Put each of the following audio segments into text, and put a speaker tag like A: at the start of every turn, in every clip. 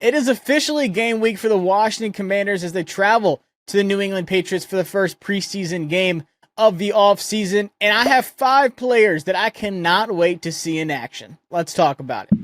A: It is officially game week for the Washington Commanders as they travel to the New England Patriots for the first preseason game of the offseason. And I have 5 players that I cannot wait to see in action. Let's talk about it.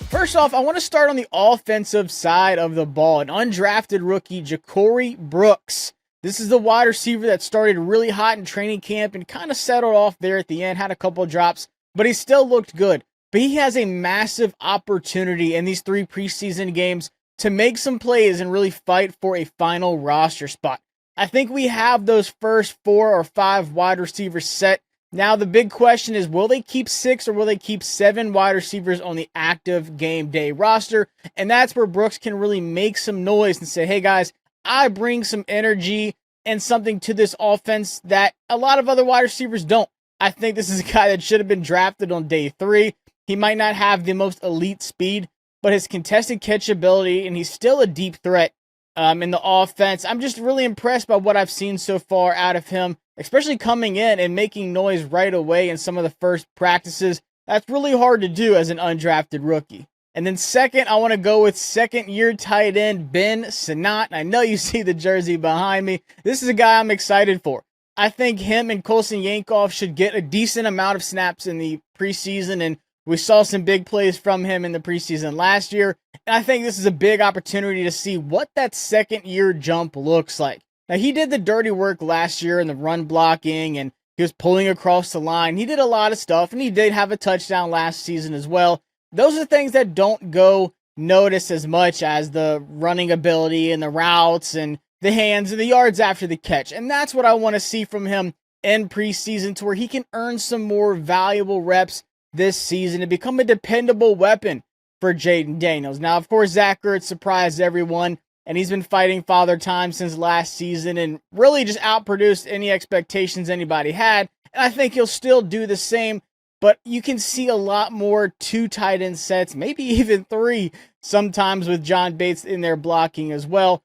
A: First off, I want to start on the offensive side of the ball. An undrafted rookie, Ja'Cory Brooks. This is the wide receiver that started really hot in training camp and kind of settled off there at the end, had a couple of drops, but he still looked good. But he has a massive opportunity in these 3 preseason games to make some plays and really fight for a final roster spot. I think we have those first 4 or 5 wide receivers set. Now, the big question is, will they keep 6 or will they keep 7 wide receivers on the active game day roster? And that's where Brooks can really make some noise and say, hey guys, I bring some energy and something to this offense that a lot of other wide receivers don't. I think this is a guy that should have been drafted on day 3. He might not have the most elite speed, but his contested catch ability, and he's still a deep threat in the offense. I'm just really impressed by what I've seen so far out of him, especially coming in and making noise right away in some of the first practices. That's really hard to do as an undrafted rookie. And then second, I want to go with second-year tight end Ben Sinnott. I know you see the jersey behind me. This is a guy I'm excited for. I think him and Colson Yankoff should get a decent amount of snaps in the preseason, and we saw some big plays from him in the preseason last year. And I think this is a big opportunity to see what that second-year jump looks like. Now, he did the dirty work last year in the run blocking, and he was pulling across the line. He did a lot of stuff, and he did have a touchdown last season as well. Those are things that don't go noticed as much as the running ability and the routes and the hands and the yards after the catch. And that's what I want to see from him in preseason, to where he can earn some more valuable reps this season and become a dependable weapon for Jayden Daniels. Now, of course, Zach Ertz surprised everyone, and he's been fighting father time since last season and really just outproduced any expectations anybody had. And I think he'll still do the same. But you can see a lot more 2 tight end sets, maybe even 3 sometimes with John Bates in there blocking as well.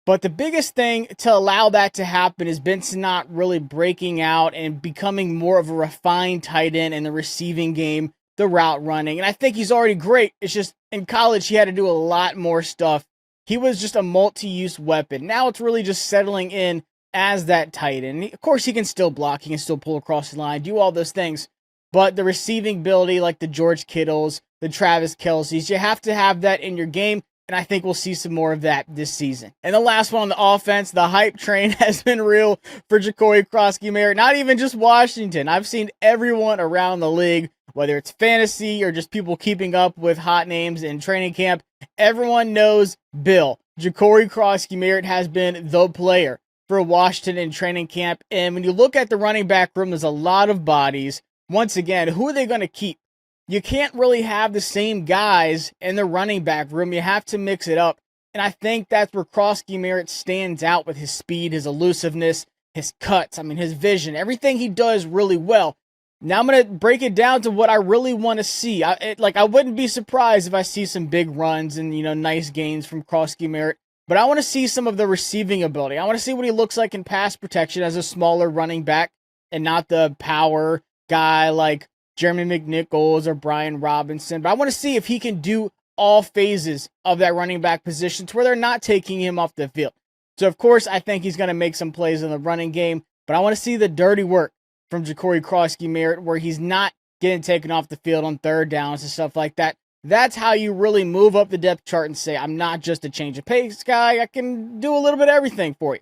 A: But the biggest thing to allow that to happen is Ben Sinnott really breaking out and becoming more of a refined tight end in the receiving game, the route running. And I think he's already great. It's just in college he had to do a lot more stuff. He was just a multi-use weapon. Now it's really just settling in as that tight end. Of course, he can still block. He can still pull across the line, do all those things. But the receiving ability, like the George Kittles, the Travis Kelce's, you have to have that in your game, and I think we'll see some more of that this season. And the last one on the offense, the hype train has been real for Ja'Cory Krosky-Merritt. Not even just Washington. I've seen everyone around the league, whether it's fantasy or just people keeping up with hot names in training camp, everyone knows Bill. Ja'Cory Krosky-Merritt has been the player for Washington in training camp. And when you look at the running back room, there's a lot of bodies. Once again, who are they going to keep? You can't really have the same guys in the running back room. You have to mix it up. And I think that's where Krosky-Merritt stands out with his speed, his elusiveness, his cuts, his vision, everything he does really well. Now I'm going to break it down to what I really want to see. I wouldn't be surprised if I see some big runs and, nice gains from Krosky-Merritt. But I want to see some of the receiving ability. I want to see what he looks like in pass protection as a smaller running back and not the power guy like Jeremy McNichols or Brian Robinson. But I want to see if he can do all phases of that running back position to where they're not taking him off the field. So, of course, I think he's going to make some plays in the running game. But I want to see the dirty work from Ja'Cory Krosky-Merritt where he's not getting taken off the field on third downs and stuff like that. That's how you really move up the depth chart and say, I'm not just a change of pace guy. I can do a little bit of everything for you.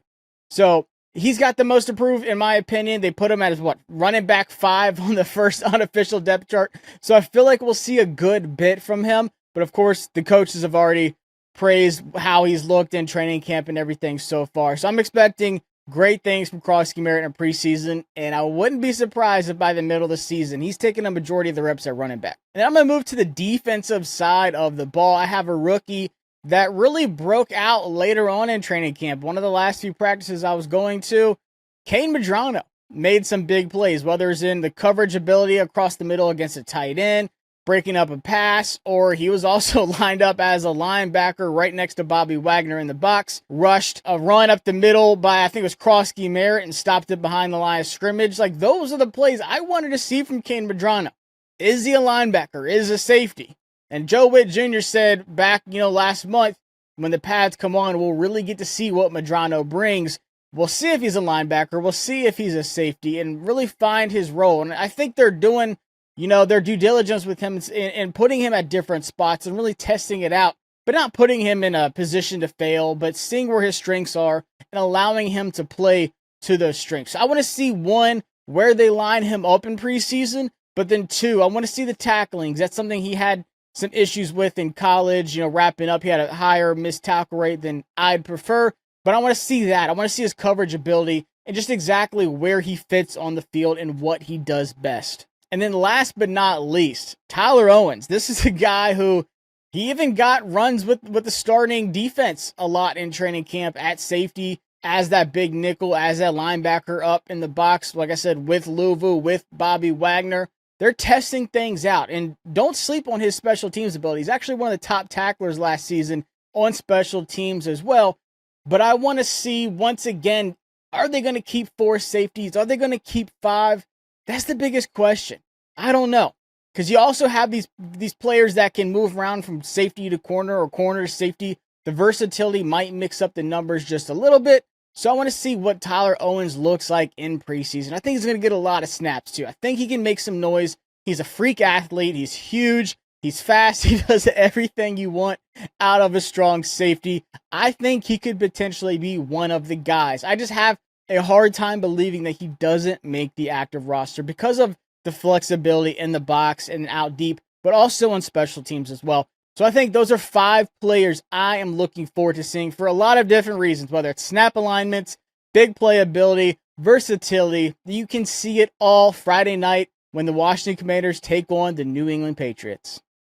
A: So, he's got the most improved, in my opinion. They put him as running back 5 on the first unofficial depth chart. So I feel like we'll see a good bit from him. But of course, the coaches have already praised how he's looked in training camp and everything so far. So I'm expecting great things from Krosky-Merritt in preseason. And I wouldn't be surprised if by the middle of the season, he's taking a majority of the reps at running back. And I'm going to move to the defensive side of the ball. I have a rookie that really broke out later on in training camp. One of the last few practices I was going to, Kane Medrano made some big plays, whether it's in the coverage ability across the middle against a tight end, breaking up a pass, or he was also lined up as a linebacker right next to Bobby Wagner in the box, rushed a run up the middle by, I think it was Krosky Merritt, and stopped it behind the line of scrimmage. Like, those are the plays I wanted to see from Kane Medrano. Is he a linebacker? Is he a safety? And Joe Witt Jr. said back, last month, when the pads come on, we'll really get to see what Medrano brings. We'll see if he's a linebacker. We'll see if he's a safety and really find his role. And I think they're doing, their due diligence with him and putting him at different spots and really testing it out, but not putting him in a position to fail, but seeing where his strengths are and allowing him to play to those strengths. So I want to see, one, where they line him up in preseason, but then two, I want to see the tacklings. That's something he had some issues with in college, wrapping up. He had a higher missed tackle rate than I'd prefer, but I want to see that. I want to see his coverage ability and just exactly where he fits on the field and what he does best. And then last but not least, Tyler Owens. This is a guy who he even got runs with the starting defense a lot in training camp at safety, as that big nickel, as that linebacker up in the box, like I said, with Luvu, with Bobby Wagner. They're testing things out, and don't sleep on his special teams ability. He's actually one of the top tacklers last season on special teams as well. But I want to see, once again, are they going to keep 4 safeties? Are they going to keep 5? That's the biggest question. I don't know. Because you also have these players that can move around from safety to corner or corner to safety. The versatility might mix up the numbers just a little bit. So I want to see what Tyler Owens looks like in preseason. I think he's going to get a lot of snaps too. I think he can make some noise. He's a freak athlete. He's huge. He's fast. He does everything you want out of a strong safety. I think he could potentially be one of the guys. I just have a hard time believing that he doesn't make the active roster because of the flexibility in the box and out deep, but also on special teams as well. So I think those are 5 players I am looking forward to seeing for a lot of different reasons, whether it's snap alignments, big playability, versatility. You can see it all Friday night when the Washington Commanders take on the New England Patriots.